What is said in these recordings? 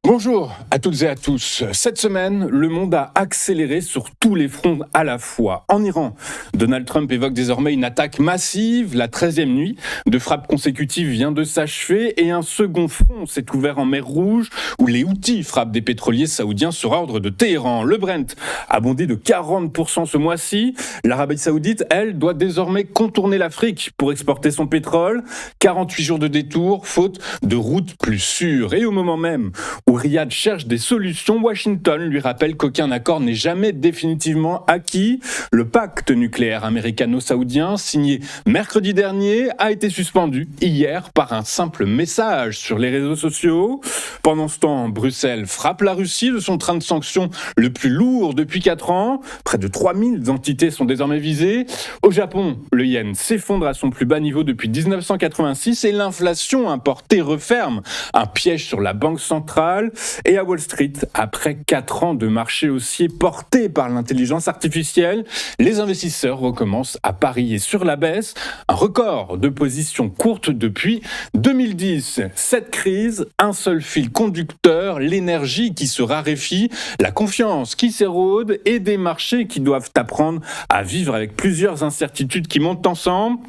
Bonjour à toutes et à tous. Cette semaine, le monde a accéléré sur tous les fronts à la fois. En Iran, Donald Trump évoque désormais une attaque massive. La 13e nuit de frappes consécutives vient de s'achever et un second front s'est ouvert en mer Rouge où les Houthis frappent des pétroliers saoudiens sur ordre de Téhéran. Le Brent a bondi de 40% ce mois-ci. L'Arabie saoudite, elle, doit désormais contourner l'Afrique pour exporter son pétrole. 48 jours de détour, faute de route plus sûre. Et au moment même où Riyad cherche des solutions, Washington lui rappelle qu'aucun accord n'est jamais définitivement acquis. Le pacte nucléaire américano-saoudien, signé mercredi dernier, a été suspendu hier par un simple message sur les réseaux sociaux. Pendant ce temps, Bruxelles frappe la Russie de son train de sanctions le plus lourd depuis 4 ans. Près de 3000 entités sont désormais visées. Au Japon, le yen s'effondre à son plus bas niveau depuis 1986 et l'inflation importée referme un piège sur la banque centrale. Et à Wall Street, après 4 ans de marché haussier porté par l'intelligence artificielle, les investisseurs recommencent à parier sur la baisse. Un record de positions courtes depuis 2010. Cette crise, un seul fil conducteur, l'énergie qui se raréfie, la confiance qui s'érode et des marchés qui doivent apprendre à vivre avec plusieurs incertitudes qui montent ensemble.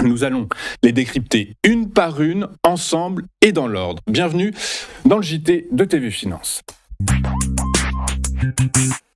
Nous allons les décrypter une par une, ensemble et dans l'ordre. Bienvenue dans le JT de TV Finance.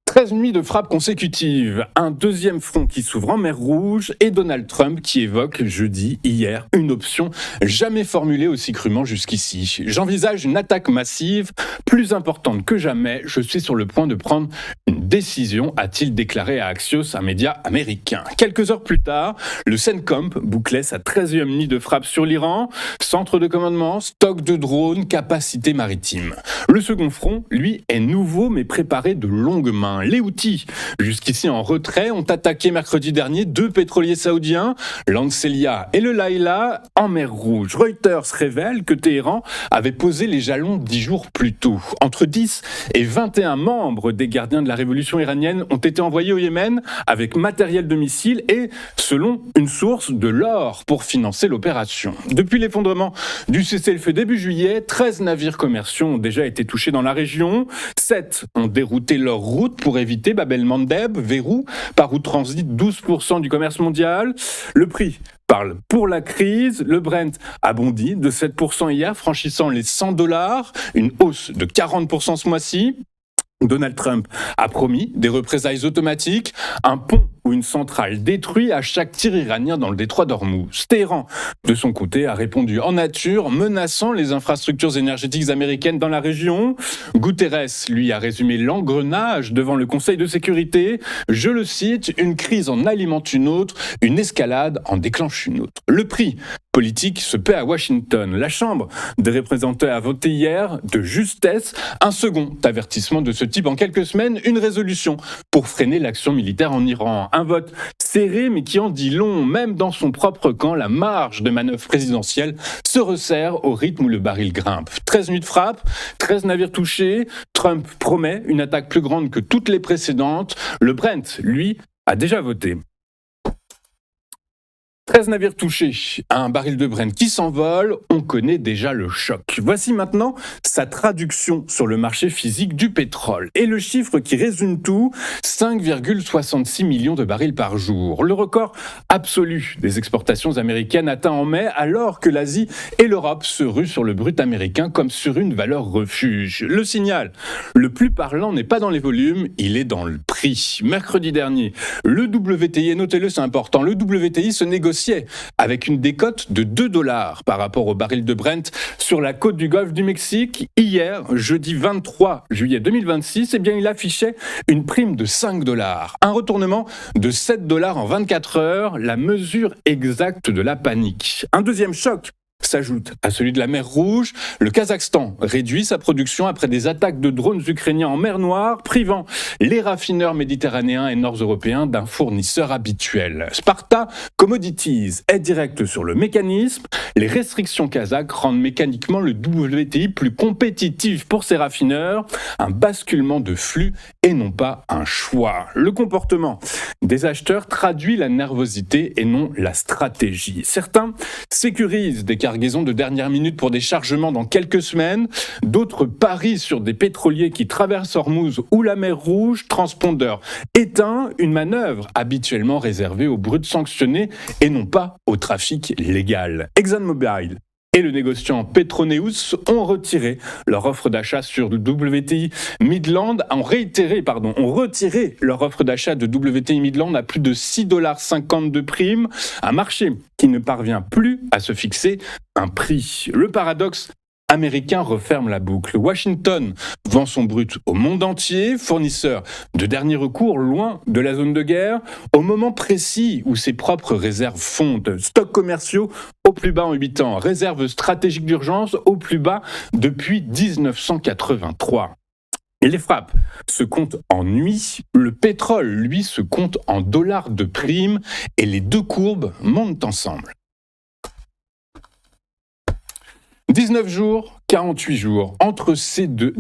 13 nuits de frappes consécutives, un deuxième front qui s'ouvre en mer Rouge et Donald Trump qui évoque jeudi, hier, une option jamais formulée aussi crûment jusqu'ici. J'envisage une attaque massive, plus importante que jamais. Je suis sur le point de prendre une décision, a-t-il déclaré à Axios, un média américain. Quelques heures plus tard, le CENTCOM bouclait sa 13e nuit de frappe sur l'Iran. Centre de commandement, stock de drones, capacité maritime. Le second front, lui, est nouveau mais préparé de longue main. Les Houthis, jusqu'ici en retrait, ont attaqué mercredi dernier 2 pétroliers saoudiens, l'Ancelia et le Layla, en mer Rouge. Reuters révèle que Téhéran avait posé les jalons 10 jours plus tôt. Entre 10 et 21 membres des gardiens de la révolution iranienne ont été envoyés au Yémen avec matériel de missiles et, selon une source, de l'or pour financer l'opération. Depuis l'effondrement du cessez-le-feu début juillet, 13 navires commerciaux ont déjà été touchés dans la région. 7 ont dérouté leur route pour éviter Bab el-Mandeb, verrou par où transite 12% du commerce mondial. Le prix parle pour la crise. Le Brent a bondi de 7% hier, franchissant les $100, une hausse de 40% ce mois-ci. Donald Trump a promis des représailles automatiques, un pont ou une centrale détruite à chaque tir iranien dans le détroit d'Ormuz. Téhéran, de son côté, a répondu en nature, menaçant les infrastructures énergétiques américaines dans la région. Guterres, lui, a résumé l'engrenage devant le Conseil de sécurité. Je le cite, une crise en alimente une autre, une escalade en déclenche une autre. Le prix politique se paie à Washington. La Chambre des représentants a voté hier de justesse un second avertissement de ce type en quelques semaines, une résolution pour freiner l'action militaire en Iran. Un vote serré mais qui en dit long. Même dans son propre camp, la marge de manœuvre présidentielle se resserre au rythme où le baril grimpe. 13 nuits de frappe, 13 navires touchés. Trump promet une attaque plus grande que toutes les précédentes. Le Brent, lui, a déjà voté. 13 navires touchés, un baril de Brent qui s'envole, on connaît déjà le choc. Voici maintenant sa traduction sur le marché physique du pétrole. Et le chiffre qui résume tout, 5,66 millions de barils par jour. Le record absolu des exportations américaines atteint en mai, alors que l'Asie et l'Europe se ruent sur le brut américain comme sur une valeur refuge. Le signal le plus parlant n'est pas dans les volumes, il est dans le prix. Mercredi dernier, le WTI, et notez-le, c'est important, le WTI se négocie avec une décote de $2 par rapport au baril de Brent sur la côte du Golfe du Mexique. Hier, jeudi 23 juillet 2026, il affichait une prime de $5. Un retournement de $7 en 24 heures, la mesure exacte de la panique. Un deuxième choc s'ajoute à celui de la mer Rouge. Le Kazakhstan réduit sa production après des attaques de drones ukrainiens en mer Noire, privant les raffineurs méditerranéens et nord-européens d'un fournisseur habituel. Sparta Commodities est direct sur le mécanisme. Les restrictions kazakhs rendent mécaniquement le WTI plus compétitif pour ses raffineurs. Un basculement de flux et non pas un choix. Le comportement des acheteurs traduit la nervosité et non la stratégie. Certains sécurisent des cargaisons de dernière minute pour des chargements dans quelques semaines. D'autres parient sur des pétroliers qui traversent Ormuz ou la mer Rouge, transpondeur éteint, une manœuvre habituellement réservée aux brutes sanctionnés et non pas au trafic légal. ExxonMobil et le négociant Petroneus ont retiré leur offre d'achat sur WTI Midland, ont retiré leur offre d'achat de WTI Midland à plus de 6,50$ de prime, un marché qui ne parvient plus à se fixer un prix. Le paradoxe américain referme la boucle. Washington vend son brut au monde entier, fournisseur de dernier recours loin de la zone de guerre, au moment précis où ses propres réserves fondent. Stocks commerciaux au plus bas en 8 ans, réserves stratégiques d'urgence au plus bas depuis 1983. Et les frappes se comptent en nuits, le pétrole, lui, se compte en dollars de prime et les deux courbes montent ensemble. 19 jours, 48 jours. Entre ces deux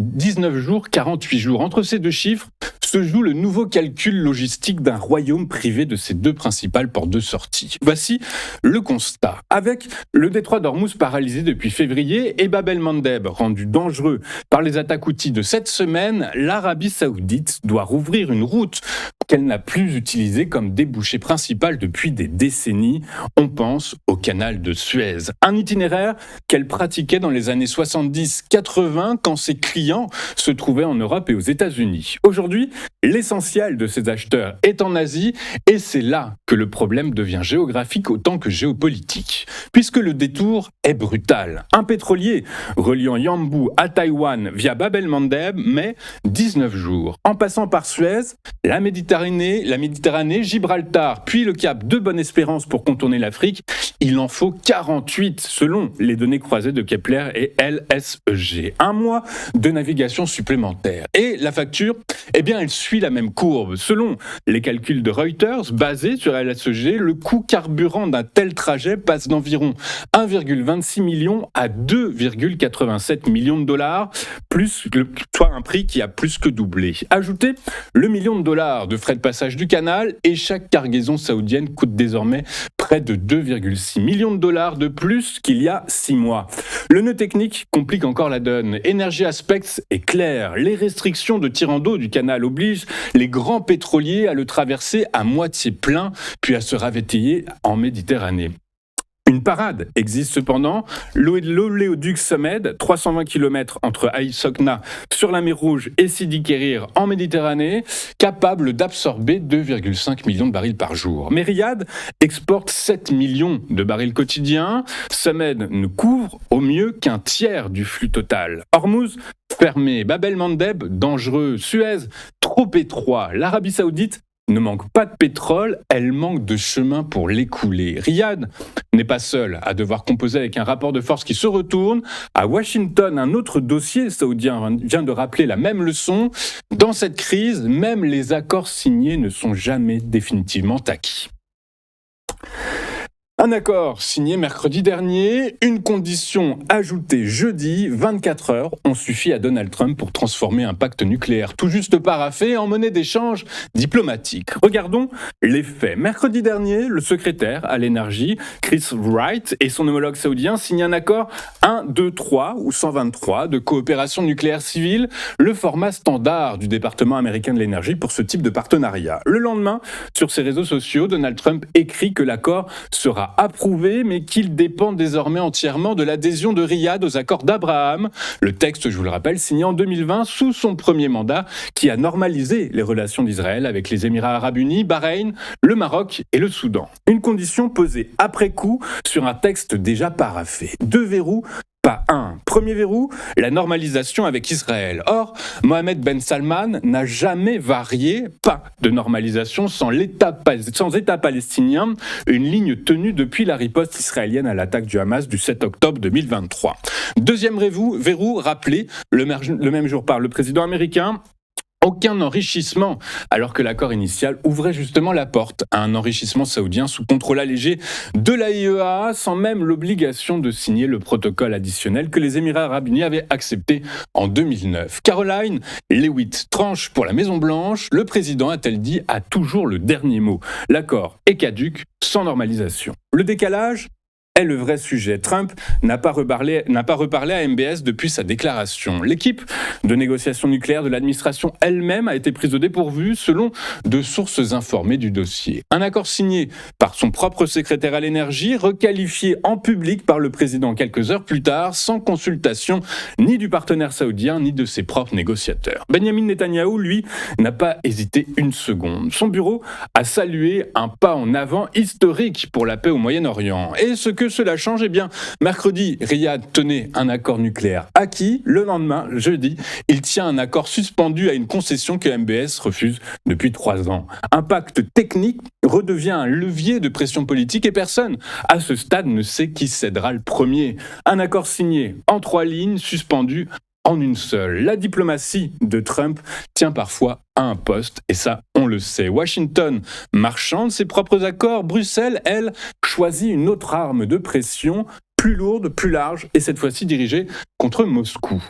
chiffres se joue le nouveau calcul logistique d'un royaume privé de ses deux principales portes de sortie. Voici le constat. Avec le détroit d'Ormuz paralysé depuis février et Bab el-Mandeb rendu dangereux par les attaques houthies de cette semaine, l'Arabie saoudite doit rouvrir une route qu'elle n'a plus utilisée comme débouché principal depuis des décennies. On pense au canal de Suez. Un itinéraire qu'elle pratiquait dans les années 70-80 quand ses clients se trouvaient en Europe et aux États-Unis. Aujourd'hui, l'essentiel de ces acheteurs est en Asie et c'est là que le problème devient géographique autant que géopolitique, puisque le détour est brutal. Un pétrolier reliant Yanbu à Taïwan via Bab el-Mandeb met 19 jours. En passant par Suez, la Méditerranée, Gibraltar, puis le cap de Bonne-Espérance pour contourner l'Afrique, il en faut 48 selon les données croisées de Kepler et LSEG. Un mois de navigation supplémentaire. Et la facture, elle suit la même courbe. Selon les calculs de Reuters, basés sur LSEG, le coût carburant d'un tel trajet passe d'environ 1,26 million à 2,87 millions de dollars, soit un prix qui a plus que doublé. Ajoutez le million de dollars de frais de passage du canal et chaque cargaison saoudienne coûte désormais près de 2,6 millions de dollars de plus qu'il y a 6 mois. Le nœud technique complique encore la donne. Energy Aspects est clair. Les restrictions de tirant d'eau du canal obligent les grands pétroliers à le traverser à moitié plein, puis à se ravitailler en Méditerranée. Une parade existe cependant, l'oléoduc Somed, 320 km entre Haït Sokna sur la mer Rouge et Sidi Kérir en Méditerranée, capable d'absorber 2,5 millions de barils par jour. Mais Riyad exporte 7 millions de barils quotidiens. Somed ne couvre au mieux qu'un tiers du flux total. Ormuz, fermé. Bab el-Mandeb, dangereux. Suez, trop étroit. L'Arabie Saoudite ne manque pas de pétrole, elle manque de chemin pour l'écouler. Riyad n'est pas seul à devoir composer avec un rapport de force qui se retourne. À Washington, un autre dossier saoudien vient de rappeler la même leçon. Dans cette crise, même les accords signés ne sont jamais définitivement acquis. Un accord signé mercredi dernier, une condition ajoutée jeudi, 24 heures ont suffi à Donald Trump pour transformer un pacte nucléaire tout juste paraphé en monnaie d'échange diplomatique. Regardons les faits. Mercredi dernier, le secrétaire à l'énergie, Chris Wright, et son homologue saoudien signent un accord 123 ou 123 de coopération nucléaire civile, le format standard du département américain de l'énergie pour ce type de partenariat. Le lendemain, sur ses réseaux sociaux, Donald Trump écrit que l'accord sera approuvé, mais qu'il dépend désormais entièrement de l'adhésion de Riyad aux accords d'Abraham. Le texte, je vous le rappelle, signé en 2020 sous son premier mandat, qui a normalisé les relations d'Israël avec les Émirats arabes unis, Bahreïn, le Maroc et le Soudan. Une condition posée après coup sur un texte déjà paraphé. 2 verrous, pas un. Premier verrou, la normalisation avec Israël. Or, Mohamed Ben Salman n'a jamais varié, pas de normalisation sans État palestinien, une ligne tenue depuis la riposte israélienne à l'attaque du Hamas du 7 octobre 2023. Deuxième verrou rappelé le même jour par le président américain. Aucun enrichissement, alors que l'accord initial ouvrait justement la porte à un enrichissement saoudien sous contrôle allégé de l'AIEA, sans même l'obligation de signer le protocole additionnel que les Émirats arabes unis avaient accepté en 2009. Caroline Leavitt tranche pour la Maison-Blanche. Le président, a-t-elle dit, a toujours le dernier mot. L'accord est caduc, sans normalisation. Le décalage est le vrai sujet. Trump n'a pas reparlé à MBS depuis sa déclaration. L'équipe de négociation nucléaire de l'administration elle-même a été prise au dépourvu selon de sources informées du dossier. Un accord signé par son propre secrétaire à l'énergie, requalifié en public par le président quelques heures plus tard, sans consultation ni du partenaire saoudien ni de ses propres négociateurs. Benjamin Netanyahou, lui, n'a pas hésité une seconde. Son bureau a salué un pas en avant historique pour la paix au Moyen-Orient. Et ce que cela change, eh bien, mercredi, Riyad tenait un accord nucléaire acquis. Le lendemain, jeudi, il tient un accord suspendu à une concession que MBS refuse depuis 3 ans. Un pacte technique redevient un levier de pression politique et personne, à ce stade, ne sait qui cédera le premier. Un accord signé en 3 lignes, suspendu en une seule. La diplomatie de Trump tient parfois à un poste, et ça, on le sait. Washington marchande ses propres accords. Bruxelles, elle, choisit une autre arme de pression, plus lourde, plus large, et cette fois-ci dirigée contre Moscou.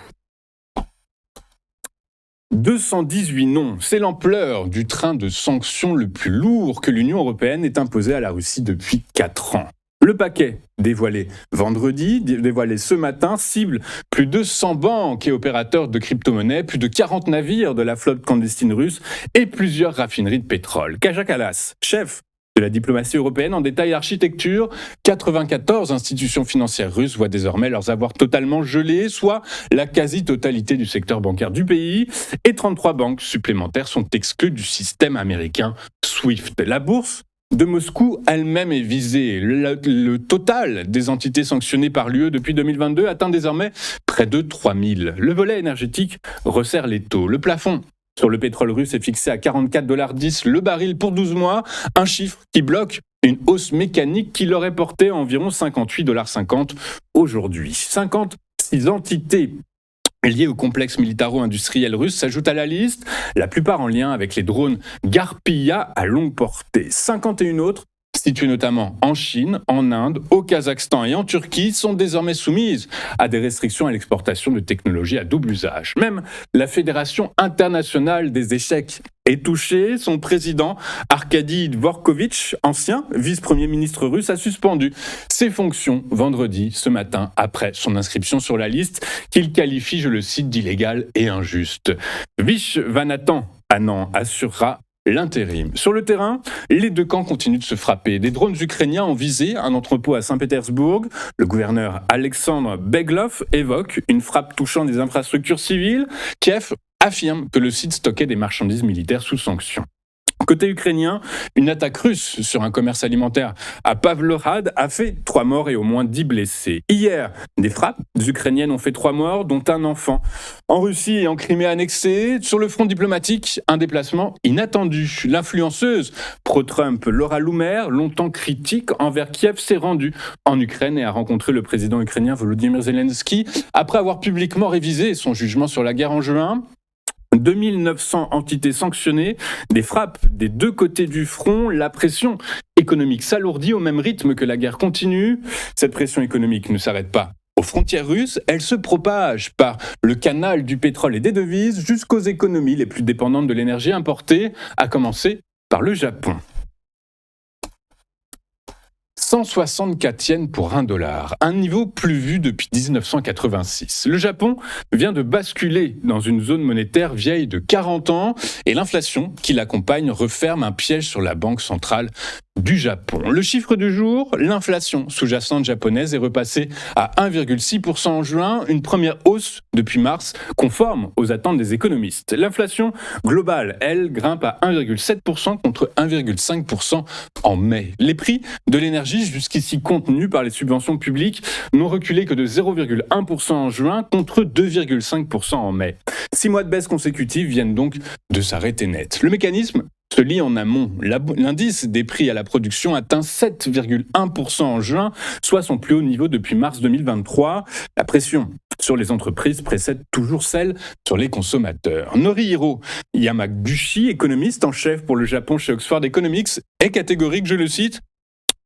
218 noms, c'est l'ampleur du train de sanctions le plus lourd que l'Union européenne ait imposé à la Russie depuis 4 ans. Le paquet, dévoilé vendredi, dévoilé ce matin, cible plus de 100 banques et opérateurs de crypto-monnaies, plus de 40 navires de la flotte clandestine russe et plusieurs raffineries de pétrole. Kaja Kallas, chef de la diplomatie européenne, en détail l'architecture. 94 institutions financières russes voient désormais leurs avoirs totalement gelés, soit la quasi-totalité du secteur bancaire du pays, et 33 banques supplémentaires sont exclues du système américain SWIFT. La bourse de Moscou elle-même est visée. Le total des entités sanctionnées par l'UE depuis 2022 atteint désormais près de 3000. Le volet énergétique resserre les taux. Le plafond sur le pétrole russe est fixé à 44,10$ le baril pour 12 mois, un chiffre qui bloque une hausse mécanique qui l'aurait porté à environ 58,50$ aujourd'hui. 56 entités liées au complexe militaro-industriel russe s'ajoutent à la liste, la plupart en lien avec les drones Garpia à longue portée. 51 autres, situées notamment en Chine, en Inde, au Kazakhstan et en Turquie, sont désormais soumises à des restrictions à l'exportation de technologies à double usage. Même la Fédération internationale des échecs est touchée. Son président, Arkady Dvorkovitch, ancien vice-premier ministre russe, a suspendu ses fonctions vendredi, ce matin, après son inscription sur la liste, qu'il qualifie, je le cite, d'illégale et injuste. Vishwanathan Anand assurera l'intérim. Sur le terrain, les deux camps continuent de se frapper. Des drones ukrainiens ont visé un entrepôt à Saint-Pétersbourg. Le gouverneur Alexandre Beglov évoque une frappe touchant des infrastructures civiles. Kiev affirme que le site stockait des marchandises militaires sous sanction. Côté ukrainien, une attaque russe sur un commerce alimentaire à Pavlohrad a fait 3 morts et au moins 10 blessés. Hier, des frappes ukrainiennes ont fait 3 morts, dont un enfant. En Russie et en Crimée annexée, sur le front diplomatique, un déplacement inattendu. L'influenceuse pro-Trump Laura Loomer, longtemps critique envers Kiev, s'est rendue en Ukraine et a rencontré le président ukrainien Volodymyr Zelensky après avoir publiquement révisé son jugement sur la guerre en juin. 2900 entités sanctionnées, des frappes des deux côtés du front, la pression économique s'alourdit au même rythme que la guerre continue. Cette pression économique ne s'arrête pas aux frontières russes, elle se propage par le canal du pétrole et des devises jusqu'aux économies les plus dépendantes de l'énergie importée, à commencer par le Japon. 164 yens pour $1, un niveau plus vu depuis 1986. Le Japon vient de basculer dans une zone monétaire vieille de 40 ans et l'inflation qui l'accompagne referme un piège sur la banque centrale du Japon. Le chiffre du jour, l'inflation sous-jacente japonaise est repassée à 1,6% en juin, une première hausse depuis mars, conforme aux attentes des économistes. L'inflation globale, elle, grimpe à 1,7% contre 1,5% en mai. Les prix de l'énergie, jusqu'ici contenus par les subventions publiques, n'ont reculé que de 0,1% en juin contre 2,5% en mai. 6 mois de baisse consécutive viennent donc de s'arrêter net. Le mécanisme se lit en amont. L'indice des prix à la production atteint 7,1% en juin, soit son plus haut niveau depuis mars 2023. La pression sur les entreprises précède toujours celle sur les consommateurs. Norihiro Yamaguchi, économiste en chef pour le Japon chez Oxford Economics, est catégorique, je le cite: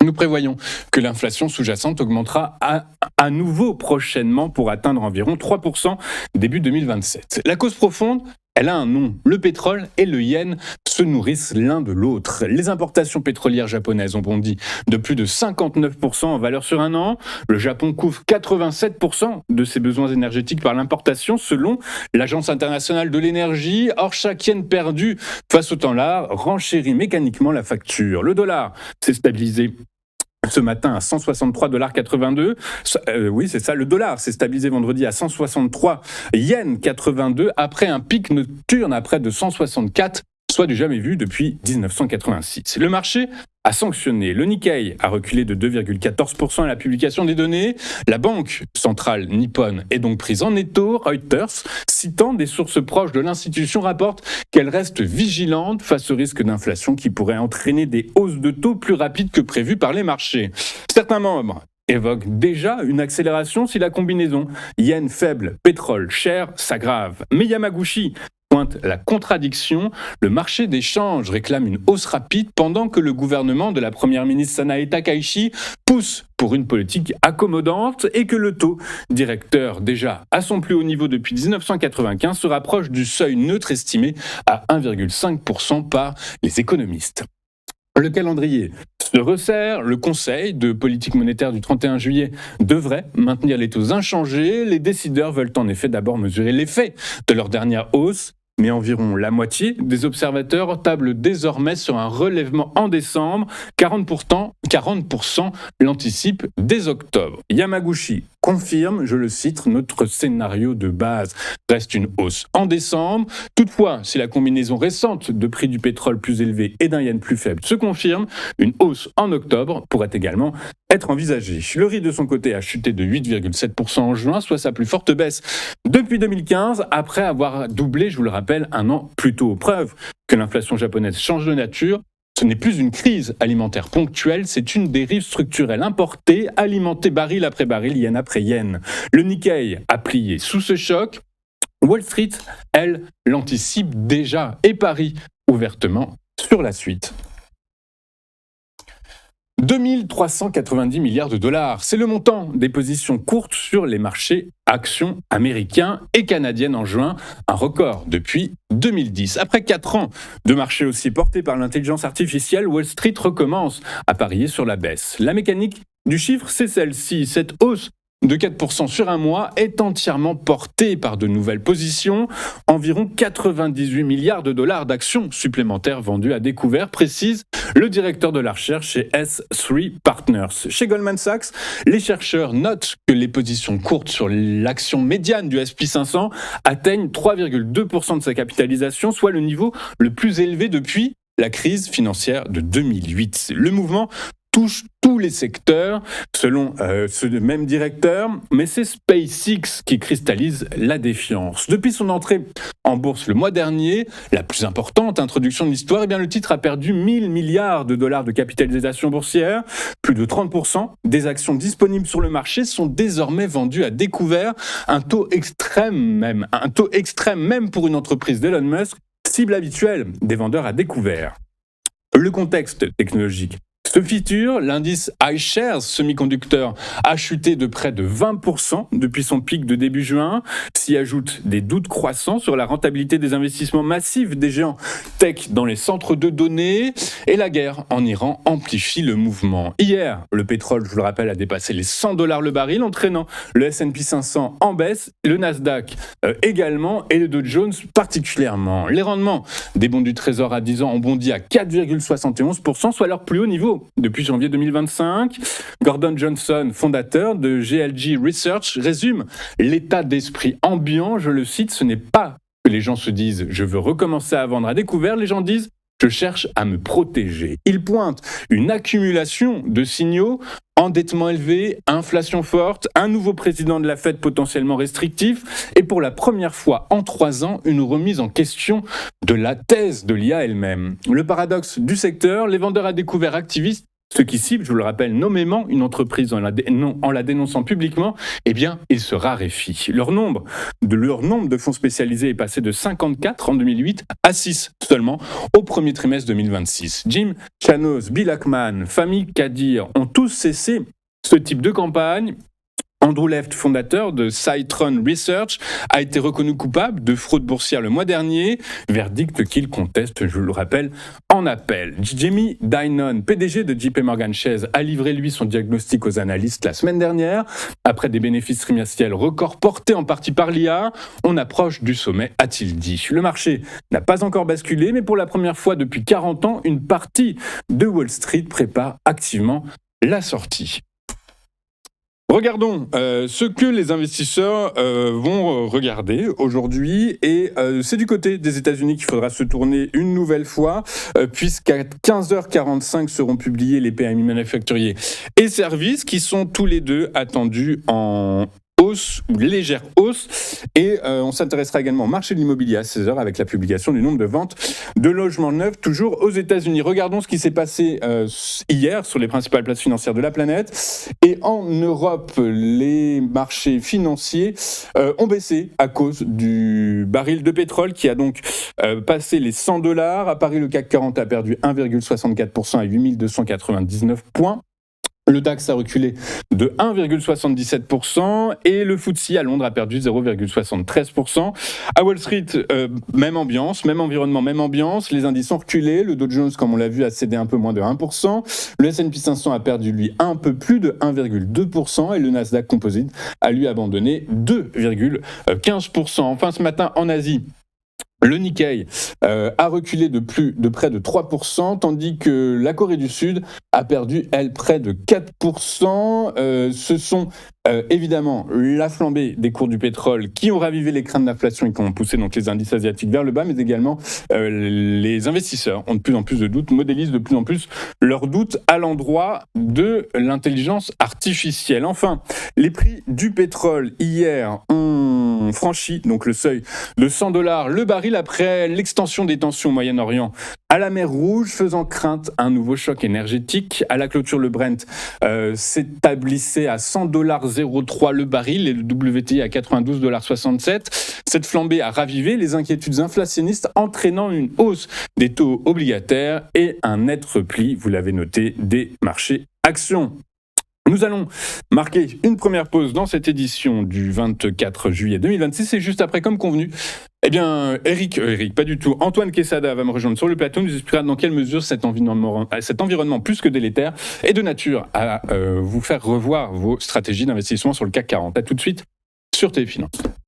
nous prévoyons que l'inflation sous-jacente augmentera à nouveau prochainement pour atteindre environ 3% début 2027. La cause profonde, Elle a un nom, le pétrole et le yen se nourrissent l'un de l'autre. Les importations pétrolières japonaises ont bondi de plus de 59% en valeur sur un an. Le Japon couvre 87% de ses besoins énergétiques par l'importation selon l'Agence internationale de l'énergie. Or, chaque yen perdu face au dollar renchérit mécaniquement la facture. Le dollar s'est stabilisé ce matin à 163,82 $. Oui, c'est ça. Le dollar s'est stabilisé vendredi à 163 yens 82 après un pic nocturne à près de 164, soit du jamais vu depuis 1986. Le marché a sanctionné. Le Nikkei a reculé de 2,14% à la publication des données. La banque centrale nippone est donc prise en étau. Reuters, citant des sources proches de l'institution, rapporte qu'elle reste vigilante face au risque d'inflation qui pourrait entraîner des hausses de taux plus rapides que prévues par les marchés. Certains membres évoquent déjà une accélération si la combinaison yen faible, pétrole cher s'aggrave. Mais Yamaguchi pointe la contradiction. Le marché des changes réclame une hausse rapide pendant que le gouvernement de la première ministre Sanae Takaichi pousse pour une politique accommodante et que le taux directeur, déjà à son plus haut niveau depuis 1995, se rapproche du seuil neutre estimé à 1,5% par les économistes. Le calendrier se resserre. Le Conseil de politique monétaire du 31 juillet devrait maintenir les taux inchangés. Les décideurs veulent en effet d'abord mesurer l'effet de leur dernière hausse. Mais environ la moitié des observateurs tablent désormais sur un relèvement en décembre. 40% l'anticipent dès octobre. Yamaguchi confirme, je le cite, notre scénario de base reste une hausse en décembre. Toutefois, si la combinaison récente de prix du pétrole plus élevé et d'un yen plus faible se confirme, une hausse en octobre pourrait également être envisagée. Le riz de son côté a chuté de 8,7% en juin, soit sa plus forte baisse depuis 2015, après avoir doublé, je vous le rappelle, un an plus tôt. Preuve que l'inflation japonaise change de nature. Ce n'est plus une crise alimentaire ponctuelle, c'est une dérive structurelle importée, alimentée baril après baril, yen après yen. Le Nikkei a plié sous ce choc. Wall Street, elle, l'anticipe déjà et parie ouvertement sur la suite. 2390 milliards de dollars, c'est le montant des positions courtes sur les marchés actions américains et canadiennes en juin, un record depuis 2010. Après 4 ans de marché haussier porté par l'intelligence artificielle, Wall Street recommence à parier sur la baisse. La mécanique du chiffre, c'est celle-ci. Cette hausse de 4% sur un mois est entièrement portée par de nouvelles positions. Environ 98 milliards de dollars d'actions supplémentaires vendues à découvert, précise le directeur de la recherche chez S3 Partners. Chez Goldman Sachs, les chercheurs notent que les positions courtes sur l'action médiane du S&P 500 atteignent 3,2% de sa capitalisation, soit le niveau le plus élevé depuis la crise financière de 2008. Le mouvement touche tous les secteurs, selon ce même directeur, mais c'est SpaceX qui cristallise la défiance. Depuis son entrée en bourse le mois dernier, la plus importante introduction de l'histoire, eh bien, le titre a perdu 1000 milliards de dollars de capitalisation boursière. Plus de 30% des actions disponibles sur le marché sont désormais vendues à découvert, un taux extrême même pour une entreprise d'Elon Musk, cible habituelle des vendeurs à découvert. Le contexte technologique se feature, l'indice iShares semi-conducteur a chuté de près de 20% depuis son pic de début juin. S'y ajoutent des doutes croissants sur la rentabilité des investissements massifs des géants tech dans les centres de données, et la guerre en Iran amplifie le mouvement. Hier, le pétrole, je vous le rappelle, a dépassé les $100 le baril, entraînant le S&P 500 en baisse, le Nasdaq également, et le Dow Jones particulièrement. Les rendements des bons du Trésor à 10 ans ont bondi à 4,71%, soit leur plus haut niveau depuis janvier 2025. Gordon Johnson, fondateur de GLG Research, résume l'état d'esprit ambiant. Je le cite, ce n'est pas que les gens se disent « je veux recommencer à vendre à découvert », les gens disent « je cherche à me protéger ». Il pointe une accumulation de signaux: endettement élevé, inflation forte, un nouveau président de la Fed potentiellement restrictif et pour la première fois en 3 ans, une remise en question de la thèse de l'IA elle-même. Le paradoxe du secteur, les vendeurs à découvert activistes, ceux qui ciblent, je vous le rappelle, nommément une entreprise en la dénonçant publiquement, eh bien, ils se raréfient. Leur nombre de fonds spécialisés est passé de 54 en 2008 à 6 seulement au premier trimestre 2026. Jim Chanos, Bill Ackman, Fahmi Kadir ont tous cessé ce type de campagne. Andrew Left, fondateur de Citron Research, a été reconnu coupable de fraude boursière le mois dernier, verdict qu'il conteste, je le rappelle, en appel. Jamie Dimon, PDG de JP Morgan Chase, a livré lui son diagnostic aux analystes la semaine dernière. Après des bénéfices trimestriels records portés en partie par l'IA, on approche du sommet, a-t-il dit. Le marché n'a pas encore basculé, mais pour la première fois depuis 40 ans, une partie de Wall Street prépare activement la sortie. Regardons ce que les investisseurs vont regarder aujourd'hui, et c'est du côté des États-Unis qu'il faudra se tourner une nouvelle fois, puisqu'à 15h45 seront publiés les PMI manufacturiers et services qui sont tous les deux attendus en hausse ou légère hausse, et on s'intéressera également au marché de l'immobilier à 16h avec la publication du nombre de ventes de logements neufs toujours aux États-Unis. Regardons ce qui s'est passé hier sur les principales places financières de la planète. Et en Europe, les marchés financiers ont baissé à cause du baril de pétrole qui a donc passé les $100. À Paris, le CAC 40 a perdu 1,64% à 8299 points. Le DAX a reculé de 1,77% et le FTSE à Londres a perdu 0,73%. À Wall Street, même ambiance, même environnement, même ambiance. Les indices ont reculé. Le Dow Jones, comme on l'a vu, a cédé un peu moins de 1%. Le S&P 500 a perdu, lui, un peu plus de 1,2%. Et le Nasdaq Composite a, lui, abandonné 2,15%. Enfin, ce matin, en Asie, le Nikkei a reculé de près de 3%, tandis que la Corée du Sud a perdu, elle, près de 4%. Ce sont évidemment la flambée des cours du pétrole qui ont ravivé les craintes d'inflation et qui ont poussé donc les indices asiatiques vers le bas, mais également les investisseurs ont de plus en plus de doutes, modélisent de plus en plus leurs doutes à l'endroit de l'intelligence artificielle. Enfin, les prix du pétrole hier ont franchi donc le seuil de $100 le baril après l'extension des tensions au Moyen-Orient à la mer Rouge, faisant crainte à un nouveau choc énergétique. À la clôture, le Brent s'établissait à $100,03 le baril et le WTI à $92,67. Cette flambée a ravivé les inquiétudes inflationnistes, entraînant une hausse des taux obligataires et un net repli, vous l'avez noté, des marchés actions. Nous allons marquer une première pause dans cette édition du 24 juillet 2026 et juste après, comme convenu, Antoine Quesada va me rejoindre sur le plateau, nous expliquera dans quelle mesure cet environnement plus que délétère est de nature à vous faire revoir vos stratégies d'investissement sur le CAC 40. À tout de suite sur Téléfinance.